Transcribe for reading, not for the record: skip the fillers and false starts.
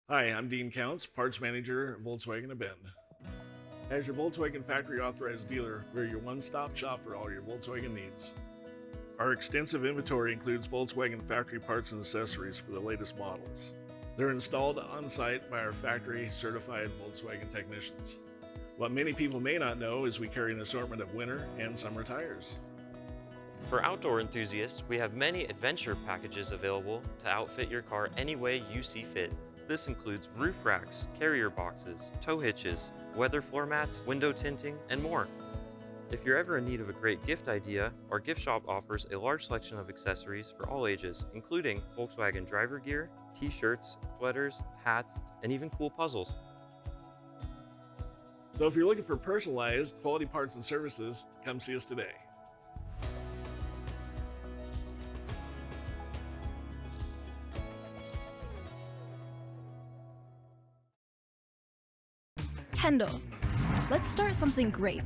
Hi, I'm Dean Counts, Parts Manager, Volkswagen of Bend. As your Volkswagen factory authorized dealer, we're your one-stop shop for all your Volkswagen needs. Our extensive inventory includes Volkswagen factory parts and accessories for the latest models. They're installed on-site by our factory certified Volkswagen technicians. What many people may not know is we carry an assortment of winter and summer tires. For outdoor enthusiasts, we have many adventure packages available to outfit your car any way you see fit. This includes roof racks, carrier boxes, tow hitches, weather floor mats, window tinting, and more. If you're ever in need of a great gift idea, our gift shop offers a large selection of accessories for all ages, including Volkswagen driver gear, t-shirts, sweaters, hats, and even cool puzzles. So if you're looking for personalized, quality parts and services, come see us today. Kendall, let's start something great.